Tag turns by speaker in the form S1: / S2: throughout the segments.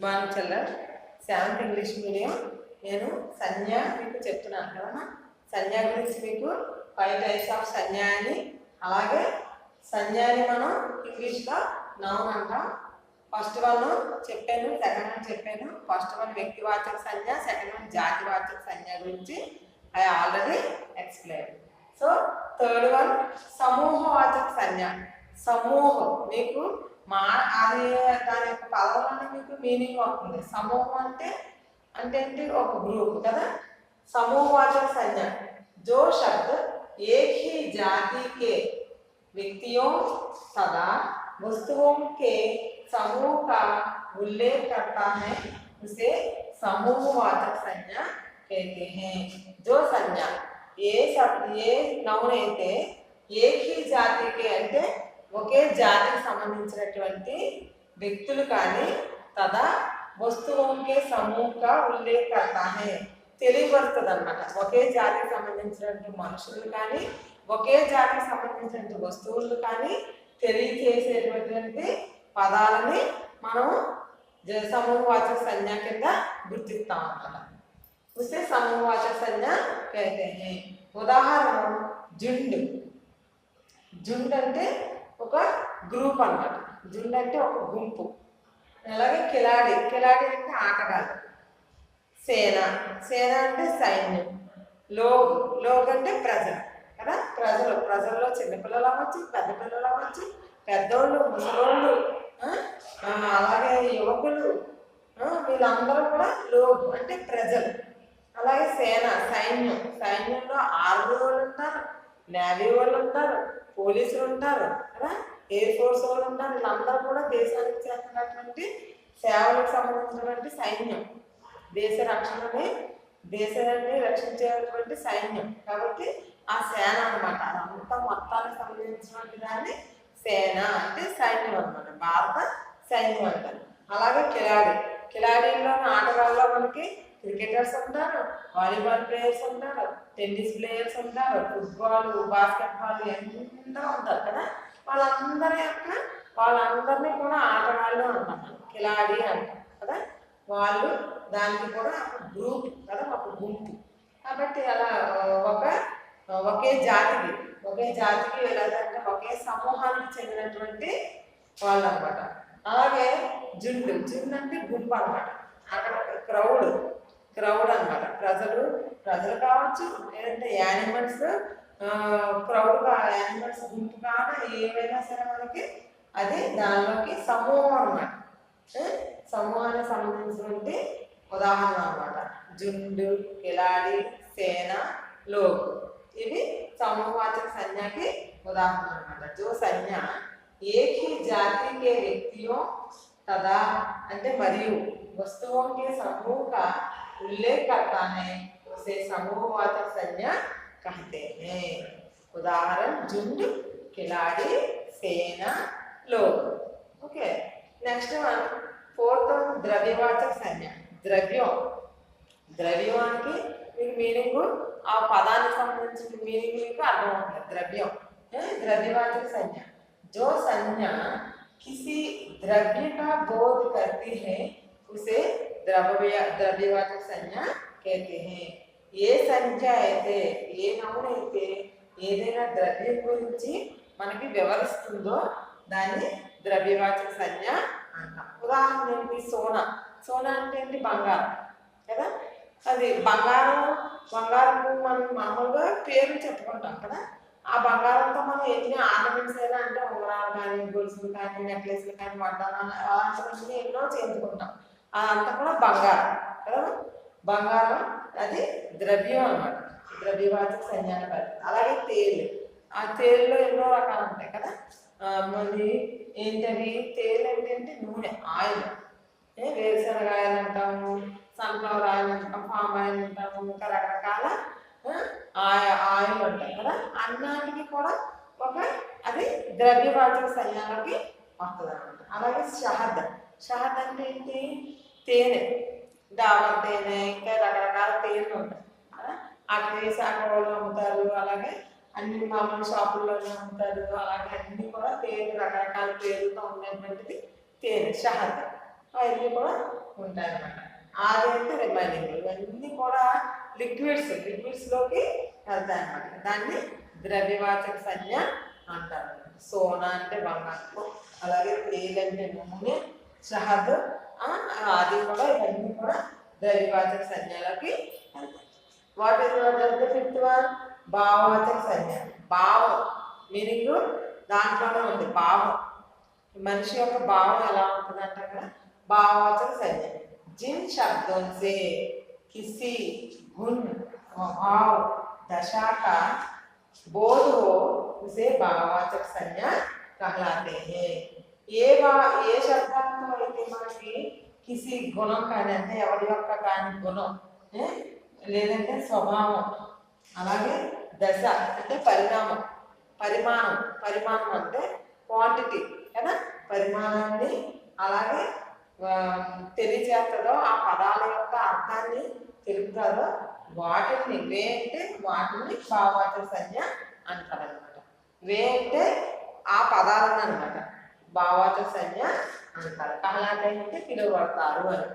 S1: Morning children, 7th English medium. నేను సంజ్ఞ మీకు చెప్తున్నాను కదా. సంజ్ఞ గురించి మీకు 5 టైప్స్ ఆఫ్ సంజ్ఞ అని, అలాగే సంజ్ఞని మనం ఇంగ్లీష్లో నౌన్ అంటాం. ఫస్ట్ వన్ చెప్పాను, సెకండ్ వన్ చెప్పాను. ఫస్ట్ వన్ వ్యక్తివాచక సంజ్ఞ, సెకండ్ వన్ జాతివాచక సంజ్ఞ గురించి I already explain. So third one సమూహవాచక సంజ్ఞ. సమూహం మీకు అది దాని యొక్క పదంలోనే మీకు మీనింగ్ వస్తుంది. సమూహం అంటే ఏంటి? ఒక గ్రూప్ కదా. समूहवाचक संज्ञा जो शब्द एक ही जाति के व्यक्तियों तथा वस्तुओं के समूह का उल्लेख करता है उसे समूहवाचक संज्ञा कहते हैं. जो संज्ञा ये नौन అయితే एक ही जाति के అంటే ఒకే జాతికి సంబంధించినటువంటి వ్యక్తులు కానీ తదా వస్తువుకే సమూహంగా ఉల్లేఖ करता है తెలియపరుస్తుంది అన్నమాట. ఒకే జాతికి సంబంధించినటువంటి మనుషులు కానీ ఒకే జాతికి సంబంధించినటువంటి వస్తువులు కానీ తెలియచేసేటువంటి పదాలని మనం సమూహవాచక సంజ్ఞ కింద గుర్తిస్తాం అన్నమాట. उसे समूहवाचक संज्ञा कहते हैं. ఉదాహరణ జుండ్. జుండ్ అంటే ఒక గ్రూప్ అన్నమాట. జుండ్ అంటే ఒక గుంపు. అలాగే కిలాడి. కిలాడి అంటే ఆటగాడు. సేన. సేన అంటే సైన్యం. లోగ్. లోగ్ అంటే ప్రజలు కదా. ప్రజల్లో చిన్నపిల్లలు అవ్వచ్చు, పెద్ద పిల్లలు అవ్వచ్చు, పెద్దోళ్ళు, ముసలోళ్ళు, అలాగే యువకులు, వీళ్ళందరూ కూడా లోగ్ అంటే ప్రజలు. అలాగే సేన సైన్యం. సైన్యంలో ఆర్మీ వాళ్ళు ఉంటారు, నేవీ వాళ్ళు ఉంటారు, పోలీసులు ఉంటారు కదా, ఎయిర్ ఫోర్స్ వాళ్ళు ఉంటారు. వీళ్ళందరూ కూడా దేశానికి చేస్తున్నటువంటి సేవలకు సంబంధించినటువంటి సైన్యం. దేశాన్ని రక్షించేటువంటి సైన్యం. కాబట్టి ఆ సేన అనమాట. అదంతా మొత్తానికి సంబంధించినటువంటి దాన్ని సేన అంటే సైన్యం అనమాట. భారత సైన్యం అంటారు. అలాగే కిలాడి. కిలాడీల్లోని ఆటగాళ్ళలో మనకి క్రికెటర్స్ ఉంటారు, వాలీబాల్ ప్లేయర్స్ ఉంటారు, టెన్నిస్ ప్లేయర్స్ ఉంటారు, ఫుట్బాల్, బాస్కెట్బాల్ ఎంతో ఉంటారు కదా. వాళ్ళందరినీ కూడా ఆటగాళ్ళు అంటాం, కిలాడి అంటాం కదా. వాళ్ళు దానికి కూడా ఒక గ్రూప్ కదా, ఒక గుంపు. కాబట్టి అలా ఒకే జాతికి ఎలాగంటే ఒకే సమూహానికి చెందినటువంటి వాళ్ళు అనమాట. అలాగే జుండు. జుండు అంటే గుంపు అనమాట. అక్కడ క్రౌడ్ అనమాట. ప్రజలు కావచ్చు, లేదంటే యానిమల్స్ యానిమల్స్ గుంపు కాదు, ఏవైనా సరే మనకి అది దానిలోకి సమూహం అనమాట. సమూహానికి సంబంధించినటువంటి ఉదాహరణ అనమాట. జుండు, కిలాడి, సేన, లోగ్ ఇవి సమూహవాచక సంజ్ఞకి ఉదాహరణ అనమాట. జో సంజ్ఞ एक ही जाति के व्यक्तियों तथा అంటే మరియు वस्तुओं के समूह का उल्लेख करता है उसे समूहवाचक संज्ञा कहते हैं. उदाहरण झुंड, खिलाड़ी, सेना, लोग. ओके. नेक्स्ट वन फोर्थ द्रव्यवाचक संज्ञा. ద్రవ్యానికి మీకు మీనింగ్ ఆ పదానికి సంబంధించిన మీనింగ్ మీకు అర్థమవుతుంది. ద్రవ్యవాచక సంజ్ఞ जो संज्ञा किसी द्रव्य का बोध करती है उसे द्रव्यवाचक संज्ञा कहते हैं. ఏ సంజ్ఞ అయితే, ఏ నౌన్ అయితే ఏదైనా ద్రవ్యం గురించి మనకి వివరిస్తుందో దాన్ని ద్రవ్యవాచక సంజ్ఞ అంటాం. ఉదాహరణ ఏంటి? సోనా. సోనా అంటే ఏంటి? బంగారం కదా. అది బంగారం మనం మామూలుగా పేర్లు చెప్పుకుంటాం కదా. ఆ బంగారంతో మనం ఎన్ని ఆర్నమెంట్స్ అయినా అంటే ఉంగరాలు కానీ, గొలుసులు కానీ, నెక్లెస్లు కానీ, వడ్డానాలు అలాంటివన్నీ ఎన్నో చేయించుకుంటాం. అదంతా కూడా బంగారం కదా. బంగారం అది ద్రవ్యం అన్నమాట. ద్రవ్యవాచక సంజ్ఞ. అలాగే తేలు. ఆ తేలులో ఎన్నో రకాలు ఉంటాయి కదా. మళ్ళీ ఏంటవి? తేలు ఏంటంటే నూనె, ఆయిల్. వేరుశనగ ఆయిల్ అంటాము, సన్ఫ్లవర్ ఆయిల్ అంటాం, పామ్ ఆయిల్ అంటాము, ఇంకా రకరకాల ఆయిల్ ఉంటాయి కదా. అన్నానికి కూడా అది ద్రవ్యవాచక సంజ్ఞలోకి వస్తుంది అనమాట. అలాగే షహద్ అంటే ఏంటి? తేనె. డాబర్ తేనె, ఇంకా రకరకాల తేనెలు ఉంటాయి కదా. అక్కడ శాఖ వాళ్ళు అమ్ముతారు, అలాగే అన్ని మామూలు షాపుల్లోనే అమ్ముతారు. అలాగే అన్ని కూడా తేనె రకరకాల పేర్లతో ఉండేటువంటిది తేనె, షహద్. అవన్నీ కూడా ఉంటాయి అన్నమాట. ఆది అంటే రిమైనింగ్, ఇవన్నీ కూడా లిక్విడ్స్లోకి వెళ్తాయి అన్నమాట. దాన్ని ద్రవ్యవాచక సంజ్ఞ అంటారు. సోనా అంటే బంగారం, అలాగే తేల్ అంటే నూనె, షహద్ అది కూడా, ఇవన్నీ కూడా ద్రవ్యవాచక సంజ్ఞలకి వెళ్తాయి. What is the fifth one? భావవాచక సంజ్ఞ. భావం మీనింగ్ దాంట్లోనే ఉంది. భావం, మనిషి యొక్క భావం ఎలా ఉంటుంది అంటారా? భావవాచక संज्ञा। जिन शब्दों से किसी गुण, स्वभाव, दशा का बोध हो उसे भाववाचक संज्ञा कहलाते हैं। ఏ శబ్దాలతో అయితే మనకి కిసి గుణం కానీ, అంటే ఎవరి యొక్క కానీ గుణం, లేదంటే స్వభావం, అలాగే దశ అంటే పరిమాణం అంటే క్వాంటిటీ కదా, పరిమాణాన్ని అలాగే తెలియజేస్తుందో, ఆ పదాల యొక్క అర్థాన్ని తెలుపుతుందో వాటిని వే అంటే వాటిని భావవాచక సంజ్ఞ అంటారనమాట. వే అంటే ఆ పదాలను అనమాట భావవాచక సంజ్ఞ అంటారు. కహలాతే అంటే పిలువబడతారు అని.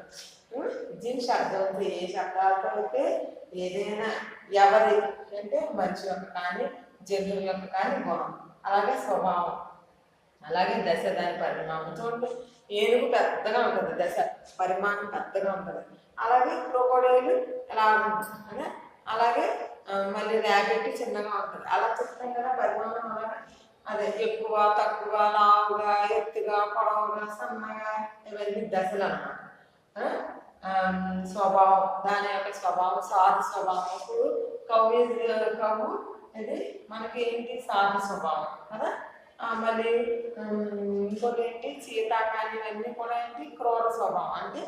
S1: జిన్ శబ్దం ఏ శబ్దాలతో అయితే ఏదైనా ఎవరి అంటే మనిషి యొక్క కానీ జంతువు యొక్క కానీ గుణం, అలాగే స్వభావం, అలాగే దశ దాని పరిమాణం. చూడండి, ఏనుగు పెద్దగా ఉంటుంది, దశ పరిమాణం పెద్దగా ఉంటుంది. అలాగే క్రోకోడైల్ ఎలా ఉంటుంది, అలాగే మళ్ళీ ర్యాబిట్ చిన్నగా ఉంటుంది. అలా చెప్తాం కదా పరిమాణం. అలాగా అదే ఎక్కువ తక్కువ, లావుగా, ఎత్తుగా, పొడవుగా, సన్నగా, ఇవన్నీ దశలు అన్నమాట. స్వభావం, దాని యొక్క స్వభావం సాధు స్వభావం. ఇప్పుడు కవ్వు ఇది మనకి ఏంటి సాధు స్వభావం కదా. మళ్ళీ ఇంకోటి ఏంటి చీతాకాని, ఇవన్నీ కూడా ఏంటి క్రూర స్వభావం, అంటే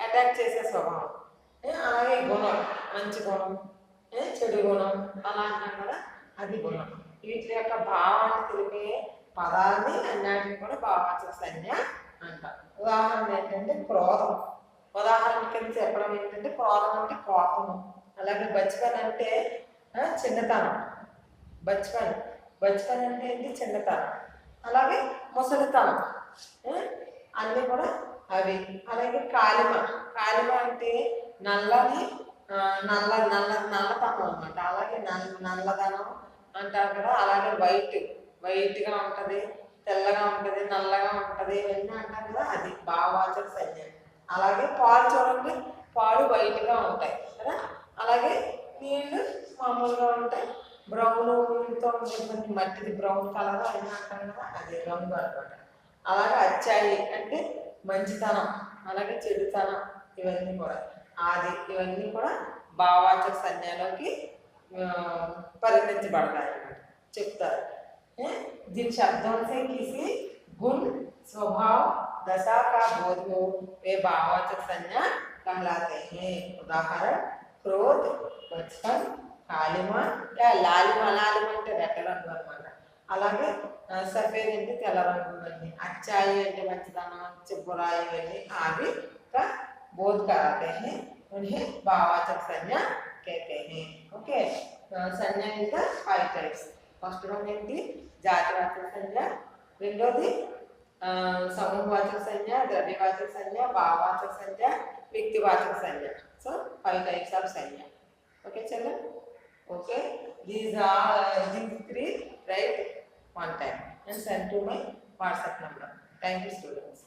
S1: అటాక్ చేసే స్వభావం. అలాగే గుణం, మంచి గుణం, చెడు గుణం అలా అంటాం కదా, అది గుణం. వీటి యొక్క భావాన్ని తెలిపే పదాలని అన్నిటిని కూడా భావవాచక సంజ్ఞ అంటాం. ఉదాహరణ ఏంటంటే క్రోధం. ఉదాహరణ కింద చెప్పడం ఏంటంటే క్రోధం అంటే కోపము, అలాగే బచ్పన్ అంటే చిన్నతనం, బచ్పన్ అంటే ఏంటి చిన్నతనం, అలాగే ముసలితనం, అన్నీ కూడా అవి. అలాగే కాలిమ అంటే నల్లతనం అనమాట. అలాగే నల్లదనం అంటారు కదా. అలాగే వైట్గా ఉంటుంది, తెల్లగా ఉంటుంది, నల్లగా ఉంటుంది, ఇవన్నీ అంటారు కదా, అది భావవాచక సంజ్ఞ. అలాగే పాలు చూడండి, పాలు వైట్గా ఉంటాయి కదా, అలాగే నీళ్ళు మామూలుగా ఉంటాయి, బ్రౌన్తో ఉంటుంది, మట్టిది బ్రౌన్ కలర్ అయినా అంటాం కదా, అది రంగు అనమాట. అలాగే అచ్చాయి అంటే మంచితనం, అలాగే చెడుతనం, ఇవన్నీ కూడా ఇవన్నీ కూడా భావవాచక సంజ్ఞలోకి పరిగణించబడతాయి అన్నమాట, చెప్తారు. जिन शब्दों से किसी गुण, स्वभाव, दशा का बोध हो वे भाववाचक संज्ञा कहलाते हैं। उदाहरण क्रोध, बचपन, कालिमा या लालिमा అంటే రెక్క రంగు అనమాట. అలాగే సఫేద్ అంటే తెల్ల రంగు ఇవన్నీ, అచ్చాయి అంటే మంచిదనం, చెబ్బురాయి ఇవన్నీ ఆది का बोध कराते हैं, उन्हें भाववाचक संज्ञा कहते हैं. ओके, संज्ञा is the 5 types. First one ఏంటి జాతివాచక సంజ్ఞ, రెండోది సమూహవాచక సంజ్ఞ, ద్రవ్యవాచక సంజ్ఞ, భావవాచక సంజ్ఞ, వ్యక్తివాచక సంజ్ఞ. సో 5 types of సంజ్ఞ. Okay children? Okay, these 3 write one time and send to my WhatsApp number. Thank you students.